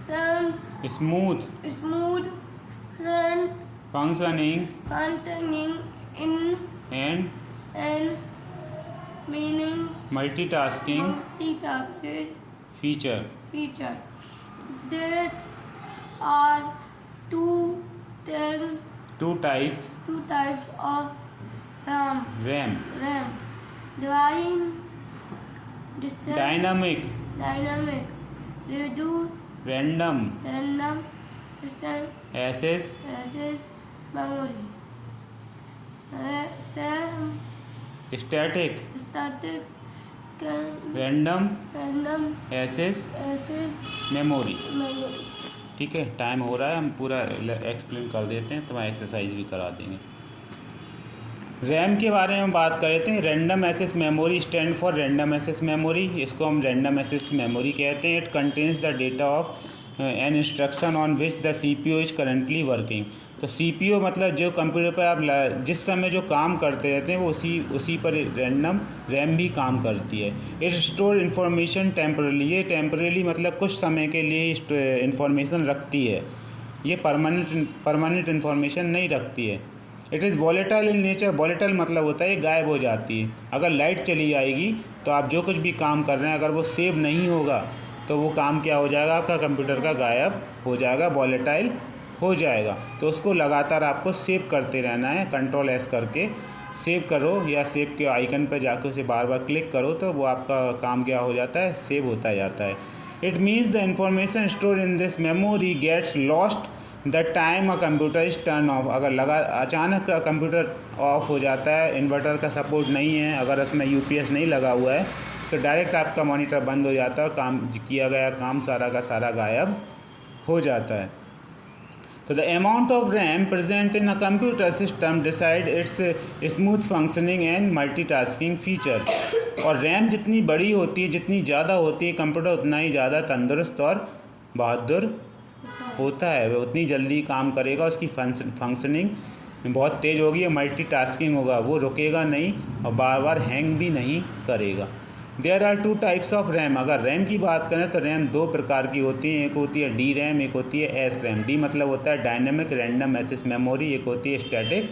sound, smooth smooth, run, functioning functioning in and meaning multitasking multitasking feature. feature. There are two then Two types two types of RAM. RAM: Drawing, dynamic, dynamic, reduce, random random, system, access, memory. Sam, static, static, random random, access memory. Memory. ठीक है, time हो रहा है, हम पूरा explain कर देते हैं, तुम्हारा एक्सरसाइज भी करा देंगे। रैम के बारे में बात कर लेते हैं। Random access memory stand for random access memory, इसको हम रैंडम एक्सेस मेमोरी कहते हैं। It contains the data of an instruction on which the CPU is currently working. तो सीपीयू मतलब जो कंप्यूटर पर आप जिस समय जो काम करते रहते हैं वो उसी पर रैम भी काम करती है। इट स्टोर इन्फॉर्मेशन टेम्परली, ये टेम्परली मतलब कुछ समय के लिए इन्फॉर्मेशन रखती है, ये परमानेंट इन्फॉर्मेशन नहीं रखती है। It is volatile in nature, volatile मतलब होता है ये गायब हो जाती है। अगर लाइट चली जाएगी तो आप जो कुछ भी काम कर रहे हैं अगर वो सेव नहीं होगा तो वो काम क्या हो जाएगा, आपका कंप्यूटर का गायब हो जाएगा, वॉलेटाइल हो जाएगा। तो उसको लगातार आपको सेव करते रहना है, कंट्रोल एस करके सेव करो या सेव के आइकन पर जाकर उसे बार बार क्लिक करो तो वो आपका काम क्या हो जाता है, सेव होता जाता है। It means the information store in this memory gets lost the time a computer is turn off. अगर अचानक कंप्यूटर ऑफ हो जाता है, इन्वर्टर का सपोर्ट नहीं है, अगर उसमें यूपीएस नहीं लगा हुआ है तो डायरेक्ट आपका मॉनिटर बंद हो जाता है और काम किया गया काम सारा का सारा गायब हो जाता है। तो the amount of RAM present in a computer system decide it's smooth functioning and multitasking feature. और रैम जितनी बड़ी होती है, जितनी ज़्यादा होती है, कंप्यूटर उतना ही ज़्यादा तंदुरुस्त और बहादुर होता है, वो उतनी जल्दी काम करेगा, उसकी फंक्शनिंग बहुत तेज़ होगी, मल्टीटास्किंग होगा, वो रुकेगा नहीं और बार बार हैंग भी नहीं करेगा। There are two types of RAM. अगर रैम की बात करें तो रैम दो प्रकार की होती हैं, एक होती है डी रैम, एक होती है एस रैम। डी मतलब होता है डायनेमिक रैंडम एक्सेस मेमोरी, एक होती है स्टैटिक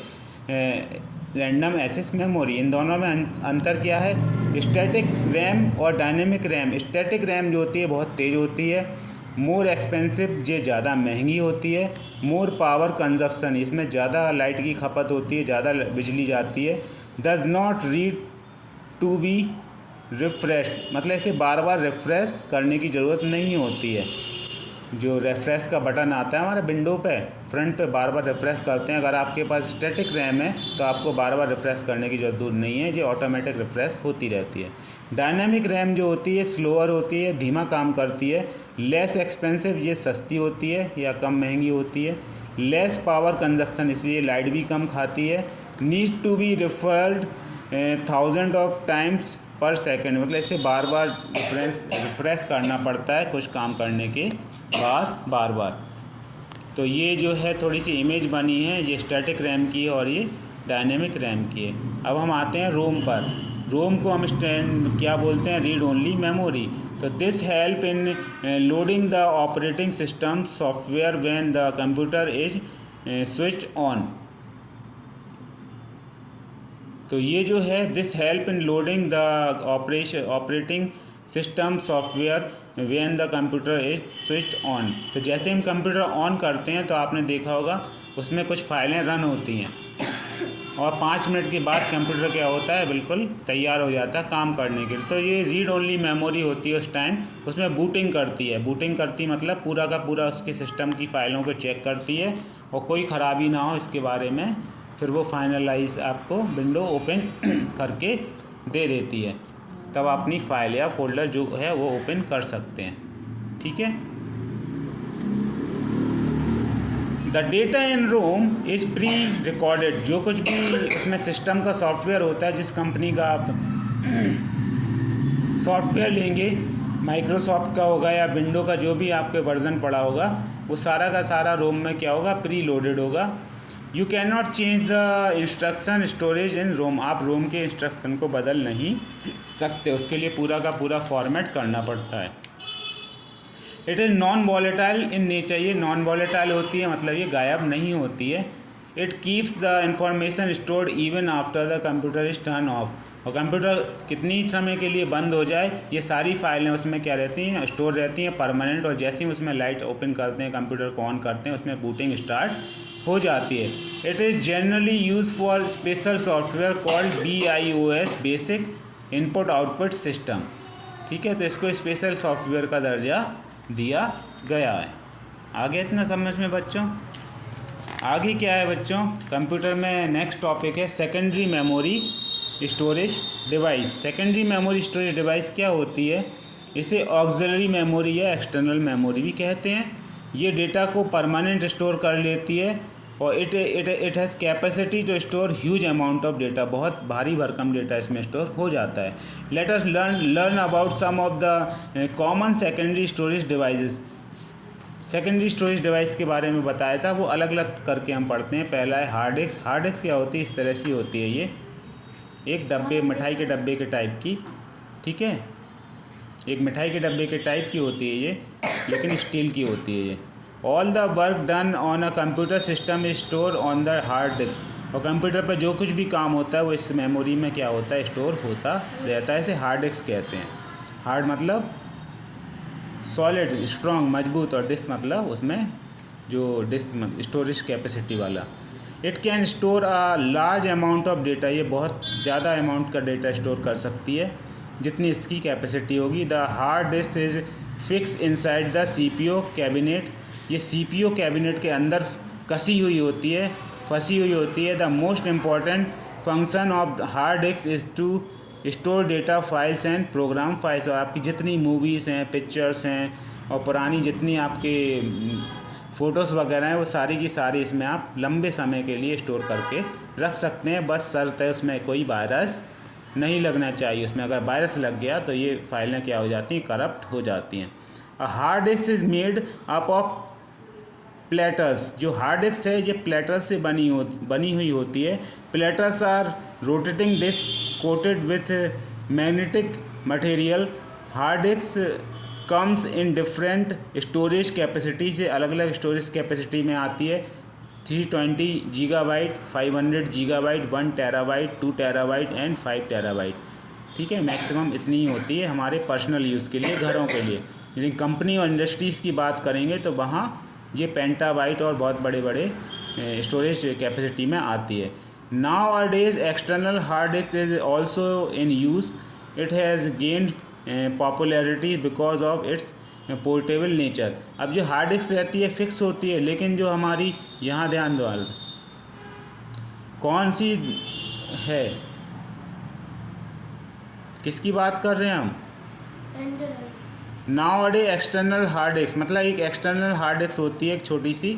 रैंडम एक्सेस मेमोरी। इन दोनों में अंतर क्या है? स्टैटिक रैम और डायनेमिक रैम। स्टैटिक रैम जो होती है बहुत तेज़ होती है, मोर एक्सपेंसिव, ये ज़्यादा महंगी होती है, मोर पावर कंजप्शन, इसमें ज़्यादा लाइट की खपत होती है, ज़्यादा बिजली जाती है। Does not read to be refreshed, मतलब इसे बार बार रिफ़्रेश करने की ज़रूरत नहीं होती है। जो रिफ़्रेश का बटन आता है हमारे विंडो पे फ्रंट पे, बार बार रिफ़्रेश करते हैं। अगर आपके पास स्टैटिक रैम है तो आपको बार बार रिफ़्रेश करने की ज़रूरत नहीं है, ये ऑटोमेटिक रिफ़्रेश होती रहती है। डायनामिक रैम जो होती है स्लोअर होती है, धीमा काम करती है, लेस एक्सपेंसिव, ये सस्ती होती है या कम महंगी होती है, लेस पावर कंजप्शन, इसलिए लाइट भी कम खाती है, need to be referred 1000 of times per second, मतलब इसे बार बार रिफ्रेश करना पड़ता है कुछ काम करने के बाद बार बार। तो ये जो है थोड़ी सी इमेज बनी है, ये स्टैटिक रैम की है और ये डायनेमिक रैम की है। अब हम आते हैं रोम पर। रोम को हम क्या बोलते हैं? Read only memory. तो this help in loading the operating system software when the computer is switch on. तो ये जो है this help in loading the operating system software when the computer is switched on. तो जैसे हम computer on करते हैं तो आपने देखा होगा उसमें कुछ फाइलें रन होती हैं और 5 मिनट के बाद कंप्यूटर क्या होता है, बिल्कुल तैयार हो जाता है काम करने के लिए। तो ये रीड ओनली मेमोरी होती है उस टाइम, उसमें बूटिंग करती है। बूटिंग करती मतलब पूरा का पूरा उसके सिस्टम की फ़ाइलों को चेक करती है और कोई ख़राबी ना हो इसके बारे में, फिर वो फाइनलाइज आपको विंडो ओपन करके दे देती है, तब अपनी फ़ाइल या फोल्डर जो है वो ओपन कर सकते हैं। ठीक है। The data in ROM is pre recorded. जो कुछ भी उसमें सिस्टम का सॉफ्टवेयर होता है, जिस कंपनी का आप सॉफ्टवेयर लेंगे, माइक्रोसॉफ्ट का होगा या विंडो का जो भी आपके वर्जन पड़ा होगा, वो सारा का सारा रोम में क्या होगा, प्री लोडेड होगा। You can not change the instruction storage in ROM. आप रोम के इंस्ट्रक्शन को बदल नहीं सकते, उसके लिए पूरा का पूरा फॉर्मेट करना पड़ता है। It is non volatile in nature, ये नॉन वॉलेटाइल होती है, मतलब ये गायब नहीं होती है। It keeps the information stored even after the computer is turn of, और कंप्यूटर कितनी समय के लिए बंद हो जाए ये सारी फाइलें उसमें क्या रहती हैं, स्टोर रहती हैं परमानेंट, और जैसे ही उसमें लाइट ओपन करते हैं, कंप्यूटर को ऑन करते हैं, उसमें बूटिंग स्टार्ट हो जाती है। It is generally use for special software called BIOS, basic input output system. ठीक है, तो इसको स्पेशल सॉफ्टवेयर का दर्जा दिया गया है। आगे इतना समझ में बच्चों? आगे क्या है बच्चों, कंप्यूटर में नेक्स्ट टॉपिक है secondary memory storage device. Secondary memory storage device क्या होती है? इसे ऑक्सिलरी मेमोरी या एक्सटर्नल मेमोरी भी कहते हैं। ये डेटा को परमानेंट स्टोर कर लेती है, और it has capacity to store huge amount of data, बहुत भारी भरकम डेटा इसमें स्टोर हो जाता है। Let us learn about some of the common secondary storage devices. Secondary storage device के बारे में बताया था, वो अलग अलग करके हम पढ़ते हैं। पहला है हार्ड डिस्क। हार्ड डिस्क क्या होती है? इस तरह से होती है, ये एक डब्बे, मिठाई के डब्बे के टाइप की, ठीक है, एक मिठाई के डब्बे के टाइप की होती है ये, लेकिन स्टील की होती है ये। All the work done on a computer system is store on the hard disk, और कंप्यूटर पर जो कुछ भी काम होता है वो इस मेमोरी में क्या होता है, स्टोर होता रहता है। इसे हार्ड डिस्क कहते हैं। हार्ड मतलब सॉलिड, स्ट्रॉन्ग, मजबूत, और डिस्क मतलब उसमें जो डिस्क स्टोरेज कैपेसिटी वाला। It can store a large amount of data, ये बहुत ज़्यादा अमाउंट का डेटा स्टोर कर सकती है जितनी इसकी कैपेसिटी होगी। The hard disk is fix inside the CPU cabinet, ये CPU कैबिनेट के अंदर कसी हुई होती है, फंसी हुई होती है। The most important function of hard disk is to store data files and program files, और आपकी जितनी मूवीज़ हैं, पिक्चर्स हैं, और पुरानी जितनी आपके फ़ोटोज़ वगैरह हैं, वो सारी की सारी इसमें आप लंबे समय के लिए स्टोर करके रख सकते हैं। बस शर्त है उसमें कोई वायरस नहीं लगना चाहिए। उसमें अगर वायरस लग गया तो ये फाइलें क्या हो जाती हैं, करप्ट हो जाती हैं। A hard disk is made up of platters, जो हार्ड डिस्क है ये प्लेटर्स से बनी हुई होती है। Platters are rotating disk coated with magnetic material. Hard disk comes in different storage capacity, से अलग अलग स्टोरेज कैपेसिटी में आती है। 320 GB, 500 GB, 1 TB, 2 TB and 5 TB। ठीक है, मैक्सिमम इतनी ही होती है हमारे पर्सनल यूज़ के लिए, घरों के लिए। लेकिन कंपनी और इंडस्ट्रीज़ की बात करेंगे तो वहाँ ये पेंटाबाइट और बहुत बड़े बड़े स्टोरेज कैपेसिटी में आती है। Now a days external hard disk is also in use. It has gained popularity because of its portable nature. अब जो हार्ड डिस्क रहती है फिक्स होती है, लेकिन जो हमारी, यहाँ ध्यान दो, कौन सी है, किसकी बात कर रहे हैं हम? नाउ अडे एक्सटर्नल हार्ड डिस्क, मतलब एक एक्सटर्नल हार्ड डिस्क होती है, एक छोटी सी,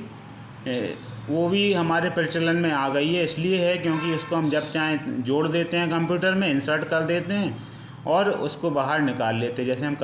वो भी हमारे प्रचलन में आ गई है। इसलिए है क्योंकि उसको हम जब चाहें जोड़ देते हैं, कंप्यूटर में इंसर्ट कर देते हैं और उसको बाहर निकाल लेते हैं। जैसे हम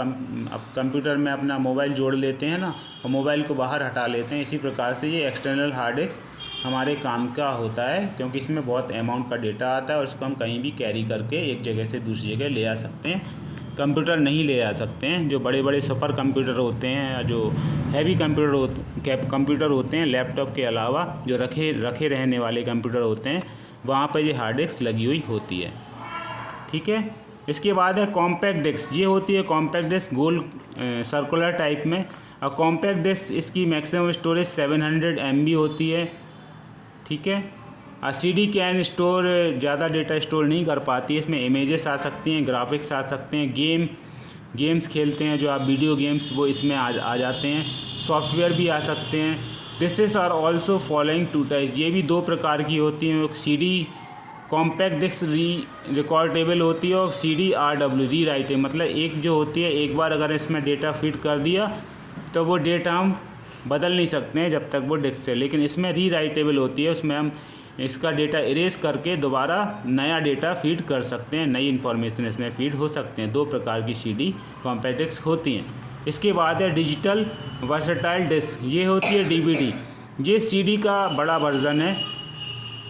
कंप्यूटर में अपना मोबाइल जोड़ लेते हैं ना, और मोबाइल को बाहर हटा लेते हैं, इसी प्रकार से ये एक्सटर्नल हार्ड डिस्क हमारे काम का होता है, क्योंकि इसमें बहुत अमाउंट का डेटा आता है और इसको हम कहीं भी कैरी करके एक जगह से दूसरी जगह ले आ सकते हैं। कंप्यूटर नहीं ले आ सकते हैं। जो बड़े बड़े सुपर कंप्यूटर होते हैं या जो हैवी कंप्यूटर होते हैं, लैपटॉप के अलावा जो रखे रहने वाले कंप्यूटर होते हैं, वहाँ पर ये हार्ड डिस्क लगी हुई होती है। ठीक है, इसके बाद है कॉम्पैक्ट डिस्क। ये होती है कॉम्पैक्ट डिस्क गोल सर्कुलर टाइप में। और कॉम्पैक्ट डिस्क इसकी मैक्सिमम स्टोरेज 700 MB होती है। ठीक है, CD कैन स्टोर ज़्यादा डेटा स्टोर नहीं कर पाती है। इसमें इमेजेस आ सकती हैं, ग्राफिक्स आ सकते हैं, गेम्स खेलते हैं जो आप वीडियो गेम्स, वो इसमें आ जाते हैं। सॉफ्टवेयर भी आ सकते हैं। डिस्केस आर ऑल्सो फॉलोइंग 2 टाइप्स, ये भी 2 प्रकार की होती हैं। एक CD कॉम्पैक्ट डिस्क रिकॉर्डेबल होती है और CD RW री राइटेबल, मतलब एक जो होती है, एक बार अगर इसमें डेटा फिट कर दिया तो वो डेटा हम बदल नहीं सकते हैं जब तक वो डिस्क से। लेकिन इसमें री राइटेबल होती है, उसमें हम इसका डेटा इरेज करके दोबारा नया डेटा फीड कर सकते हैं, नई इन्फॉर्मेशन इसमें फीड हो सकते हैं। 2 प्रकार की CD कॉम्पैक्ट डिस्क होती हैं। इसके बाद है डिजिटल वर्सेटाइल डिस्क, ये होती है DVD। ये CD का बड़ा वर्जन है।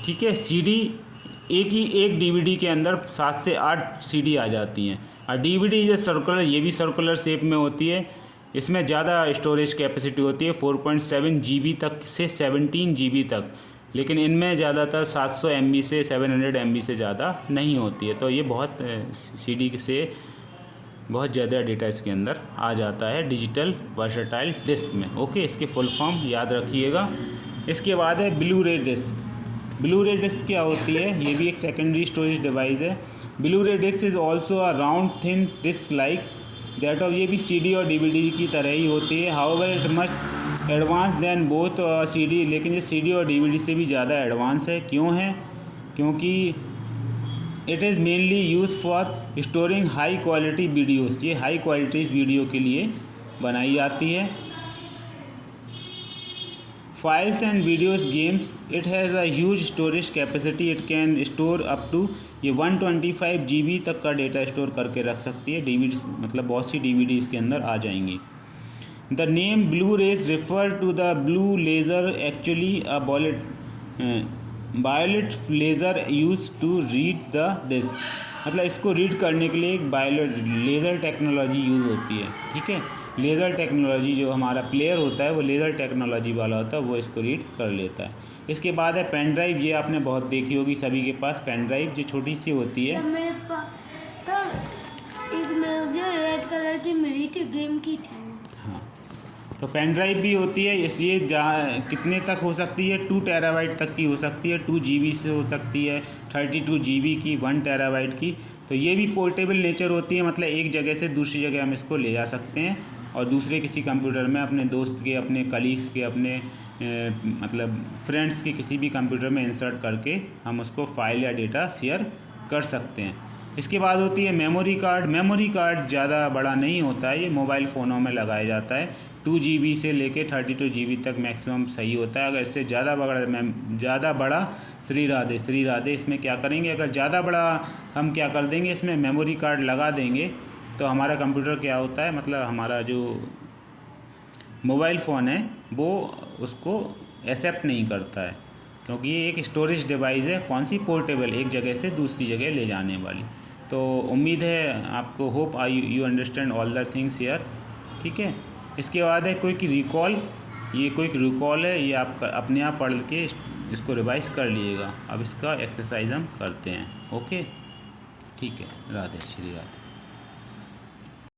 ठीक है, CD एक DVD के अंदर 7 से 8 CD आ जाती हैं। और DVD जो सर्कुलर, ये भी सर्कुलर शेप में होती है। इसमें ज़्यादा स्टोरेज कैपेसिटी होती है 4.7 GB तक से 17 GB तक, लेकिन इनमें ज़्यादातर 700 MB से 700 MB से ज़्यादा नहीं होती है। तो ये बहुत CD से बहुत ज़्यादा डेटा इसके अंदर आ जाता है डिजिटल वर्सटाइल डिस्क में। ओके, इसके फुल फॉर्म याद रखिएगा। इसके बाद है ब्लू रे डिस्क। ब्लू रे डिस्क क्या होती है? ये भी एक सेकेंडरी स्टोरेज डिवाइस है। Blu-ray disc is also a round thin disc like that of, ये भी CD और DVD की तरह ही होती है। However it much advance than both CD, लेकिन ये CD और DVD से भी ज़्यादा एडवांस है। क्यों है? क्योंकि it is mainly use for storing high quality videos. ये हाई क्वालिटी वीडियो के लिए बनाई जाती है। Files and videos, games, it has a huge storage capacity, it can store up to, ये 125 GB तक का डेटा स्टोर करके रख सकती है। DVD मतलब बहुत सी DVD इसके अंदर आ जाएंगी। The name blue rays refer to the blue laser, actually a violet laser use to read the disc. मतलब इसको रीड करने के लिए एक वायलेट लेज़र टेक्नोलॉजी यूज़ होती है। ठीक है, लेज़र टेक्नोलॉजी, जो हमारा प्लेयर होता है वो लेज़र टेक्नोलॉजी वाला होता है, वो इसको रीड कर लेता है। इसके बाद है पेन ड्राइव। ये आपने बहुत देखी होगी सभी के पास पेन ड्राइव, जो छोटी सी होती है। सर मेरे पास सर एक मुझे रेड कलर की मिली थी, गेम की थी। हाँ, तो पेन ड्राइव भी होती है। इसलिए कितने तक हो सकती है? 2 TB तक की हो सकती है, 2 GB से हो सकती है, 32 GB की, 1 TB की। तो ये भी पोर्टेबल नेचर होती है, मतलब एक जगह से दूसरी जगह हम इसको ले जा सकते हैं और दूसरे किसी कंप्यूटर में, अपने दोस्त के, अपने कलीग्स के, अपने मतलब फ्रेंड्स के किसी भी कंप्यूटर में इंसर्ट करके हम उसको फाइल या डेटा शेयर कर सकते हैं। इसके बाद होती है मेमोरी कार्ड। मेमोरी कार्ड ज़्यादा बड़ा नहीं होता है, ये मोबाइल फ़ोनों में लगाया जाता है। 2 GB से लेके 32 GB तक मैक्सिमम सही होता है। अगर इससे ज़्यादा बड़ा श्री राधे इसमें क्या करेंगे? अगर ज़्यादा बड़ा हम क्या कर देंगे, इसमें मेमोरी कार्ड लगा देंगे तो हमारा कंप्यूटर क्या होता है, मतलब हमारा जो मोबाइल फ़ोन है वो उसको एक्सेप्ट नहीं करता है, क्योंकि ये एक स्टोरेज डिवाइस है। कौन सी? पोर्टेबल, एक जगह से दूसरी जगह ले जाने वाली। तो उम्मीद है आपको, hope you understand all the things here. ठीक है, इसके बाद है क्विक रिकॉल। ये क्विक रिकॉल है, ये आप अपने आप पढ़ के इसको रिवाइज कर लीजिएगा। अब इसका एक्सरसाइज हम करते हैं। ओके, ठीक है, राधे श्री राधे।